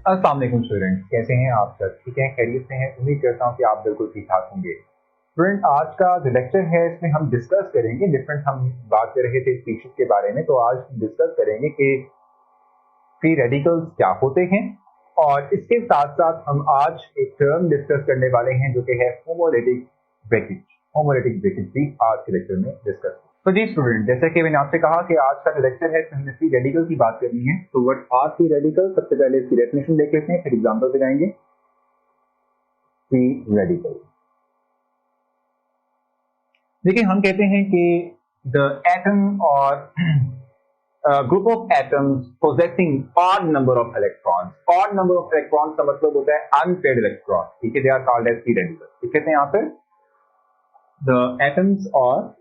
अस्सलाम वालेकुम स्टूडेंट, कैसे हैं आप सब? ठीक हैं, खैरियत से हैं? उम्मीद करता हूं कि आप बिल्कुल ठीक ठाक होंगे। स्टूडेंट, आज का जो लेक्चर है इसमें हम डिस्कस करेंगे डिफरेंट, हम बात कर रहे थे स्पीशीज के बारे में, तो आज डिस्कस करेंगे कि फ्री रेडिकल्स क्या होते हैं, और इसके साथ साथ हम आज एक टर्म डिस्कस करने वाले हैं जो कि है होमोलिटिक ब्रेकेज। होमोलिटिक ब्रेकेज भी आज के लेक्चर में डिस्कस। तो जी स्टूडेंट, जैसे कि मैंने आपसे कहा कि आज का जो लेक्चर है हमने फ्री रेडिकल की बात करनी है। तो व्हाट आर फ्री रेडिकल? सबसे पहले इसकी डेफिनेशन देख लेते हैं, फिर एग्जांपल दिखाएंगे। फ्री रेडिकल, देखिए हम कहते हैं कि द एटम और group of atoms possessing odd number of electrons. Odd number of electrons का मतलब होता है अनपेयर्ड इलेक्ट्रॉन, ठीक है, they are called as free radical. ठीक कहते हैं यहाँ पर द एटम्स और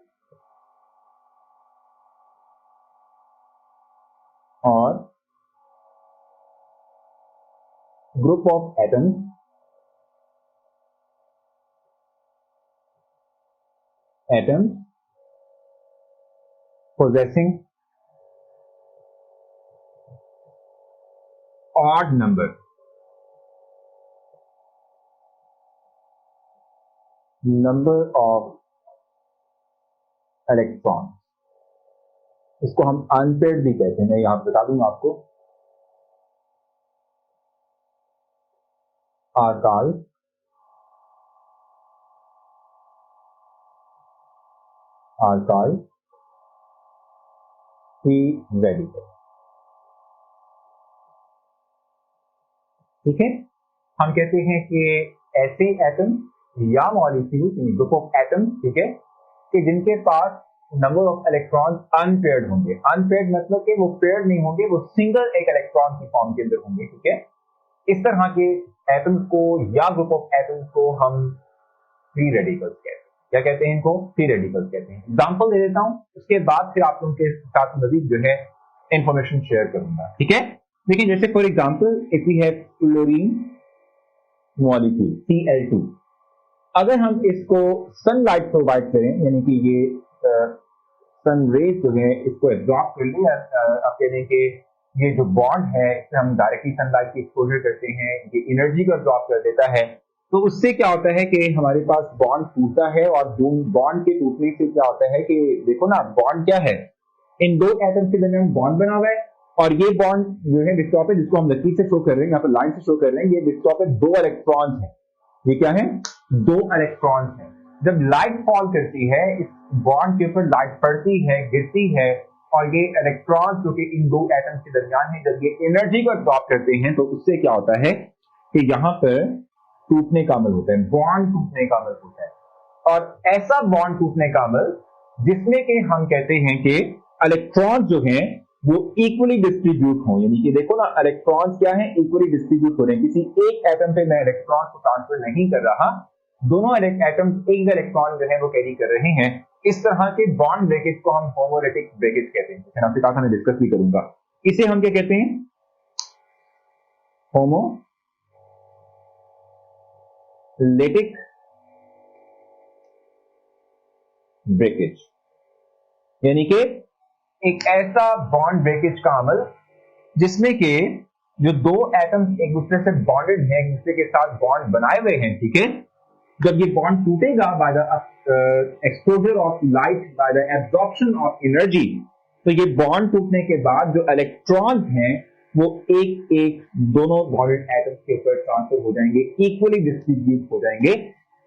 group of atoms possessing odd number of electrons, इसको हम अनपेयर्ड भी कहते हैं। मैं यहां बता दूंगा आपको, are called free radical। ठीक है, हम कहते हैं कि ऐसे एटम या मॉलिक्यूल, ग्रुप ऑफ एटम, ठीक है, कि जिनके पास नंबर ऑफ इलेक्ट्रॉन्स अनपेयर्ड होंगे। अनपेयर्ड मतलब कि वो पेयर्ड नहीं होंगे, वो सिंगल एक इलेक्ट्रॉन की फॉर्म के अंदर होंगे। ठीक है, इस तरह के एटम्स को या ग्रुप ऑफ एटम्स को हम फ्री रेडिकल्स कहते हैं। क्या कहते हैं इनको? फ्री रेडिकल्स कहते हैं। एग्जांपल दे देता हूं, उसके बाद फिर आप लोगों के साथ मजीद जो है इंफॉर्मेशन शेयर करूंगा। ठीक है, देखिए जैसे for example if we have chlorine molecule Cl2, अगर हम इसको सनलाइट प्रोवाइड करें, यानी कि ये सन रेज जो है इसको एब्जॉर्ब कर लें, आप कह दें कि ये जो बॉन्ड है इससे हम डायरेक्टली सनलाइट की एक्सपोजर करते हैं, ये एनर्जी को एब्जॉर्ब कर देता है। तो उससे क्या होता है कि हमारे पास बॉन्ड टूटता है, और बॉन्ड के टूटने से क्या होता है कि देखो ना, बॉन्ड क्या है, इन दो एटम के दरमियान बॉन्ड बना हुआ है, और ये बॉन्ड जो है डिस्टॉप है, जिसको हम लकीर से शो कर रहे हैं, यहाँ पर लाइन से शो कर रहे हैं, ये डिस्टॉप है, 2 इलेक्ट्रॉन्स है। ये क्या है? 2 इलेक्ट्रॉन्स है। जब लाइट फॉल करती है, इस बॉन्ड के ऊपर लाइट पड़ती है, गिरती है, और ये इलेक्ट्रॉन्स जो कि इन 2 एटम्स के दरमियान है, जब ये एनर्जी को एब्जॉर्ब करते हैं, तो उससे क्या होता है कि यहाँ पर टूटने का अमल होता है, बॉन्ड टूटने का अमल होता है। और ऐसा बॉन्ड टूटने का अमल जिसमें कि हम कहते हैं कि इलेक्ट्रॉन्स जो हैं वो इक्वली डिस्ट्रीब्यूट हों, यानी कि देखो ना, इलेक्ट्रॉन्स क्या है, इक्वली डिस्ट्रीब्यूट हो रहे हैं। किसी एक एटम पे मैं इलेक्ट्रॉन को ट्रांसफर नहीं कर रहा, दोनों एटम एक इलेक्ट्रॉन जो है वो कैरी कर रहे हैं। इस तरह के बॉन्ड ब्रेकेज को हम होमोलिटिक ब्रेकेज कहते हैं। फिर आपसे कहा था, मैं डिस्कस भी करूंगा। इसे हम क्या कहते हैं? होमोलिटिक ब्रेकेज, यानी कि एक ऐसा बॉन्ड ब्रेकेज का अमल जिसमें कि जो 2 एटम्स एक दूसरे से बॉन्डेड हैं, एक दूसरे के साथ बॉन्ड बनाए हुए हैं, ठीक है, जब ये बॉन्ड टूटेगा by the exposure of light, by the absorption of energy, तो ये बॉन्ड टूटने के बाद जो इलेक्ट्रॉन्स हैं वो एक एक दोनों बॉन्डेड एटम्स के ऊपर ट्रांसफर हो जाएंगे, इक्वली डिस्ट्रीब्यूट हो जाएंगे।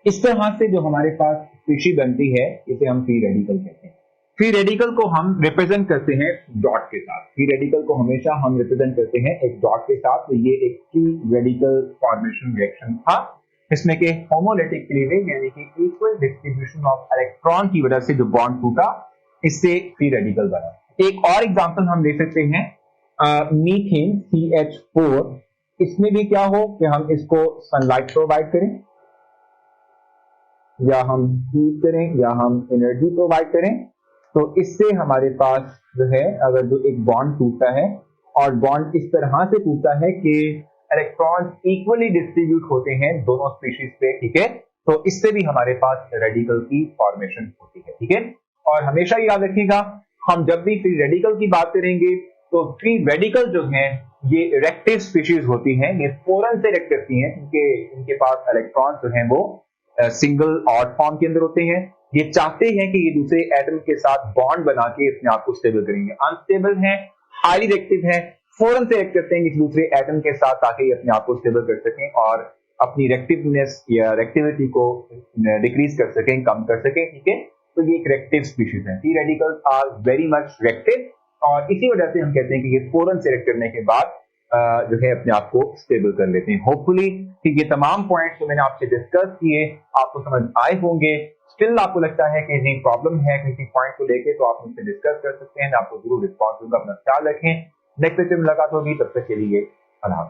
इस तरह से जो हमारे पास स्पीशीज बनती है, इसे हम फ्री रेडिकल कहते हैं। फ्री रेडिकल को हम रिप्रेजेंट करते हैं डॉट के साथ। फ्री रेडिकल को हमेशा हम रिप्रेजेंट करते हैं एक डॉट के साथ। तो ये एक फ्री रेडिकल फॉर्मेशन रिएक्शन था, इसमें के होमोलिटिक क्लीवेज यानी कि इक्वल डिस्ट्रीब्यूशन ऑफ इलेक्ट्रॉन की वजह से जो बॉन्ड टूटा, इससे फ्री रेडिकल बना। एक और एग्जांपल हम ले सकते हैं मीथेन CH4। इसमें भी क्या हो कि हम इसको सनलाइट प्रोवाइड करें, या हम हीट करें, या हम एनर्जी प्रोवाइड करें, तो इससे हमारे पास जो है, अगर जो एक बॉन्ड टूटता है, और बॉन्ड इस तरह से टूटता है कि इलेक्ट्रॉन्स इक्वली डिस्ट्रीब्यूट होते हैं दोनों स्पीशीज पे, ठीक है, तो इससे भी हमारे पास रेडिकल की फॉर्मेशन होती है। ठीक है, और हमेशा याद रखिएगा, हम जब भी फ्री रेडिकल की बात करेंगे तो फ्री रेडिकल जो है ये रेक्टिव स्पीशीज होती हैं, ये फौरन से रेक्ट करती हैं क्योंकि इनके पास इलेक्ट्रॉन जो हैं वो सिंगल ऑड फॉर्म के अंदर होते हैं। ये चाहते हैं कि ये दूसरे एटम के साथ बॉन्ड बना के अपने आप को स्टेबल करेंगे। अनस्टेबल हैं, हाईली रेक्टिव हैं, फौरन से रेक्ट करते हैं किसी दूसरे एटम के साथ ताकि अपने आप को स्टेबल कर सकें और अपनी रेक्टिवनेस या रेक्टिविटी को डिक्रीज कर सकें, कम कर सकें। ठीक है, तो ये एक रेक्टिव स्पीशीज है। Free radicals are very much reactive और इसी वजह से हम कहते हैं कि ये फौरन से रेक्ट करने के बाद जो है अपने आप को स्टेबल कर लेते हैं। होपफुली कि ये तमाम पॉइंट्स जो मैंने आपसे डिस्कस किए आपको समझ आए होंगे। स्टिल आपको लगता है कि नहीं प्रॉब्लम है किसी पॉइंट को लेके, तो आप मुझसे डिस्कस कर सकते हैं। मैं आपको जरूर रिस्पॉन्स दूंगा। अपना ख्याल रखें, नेक्स्ट लेक्चर में मुलाकात होगी, तब तक के लिए अल्लाह।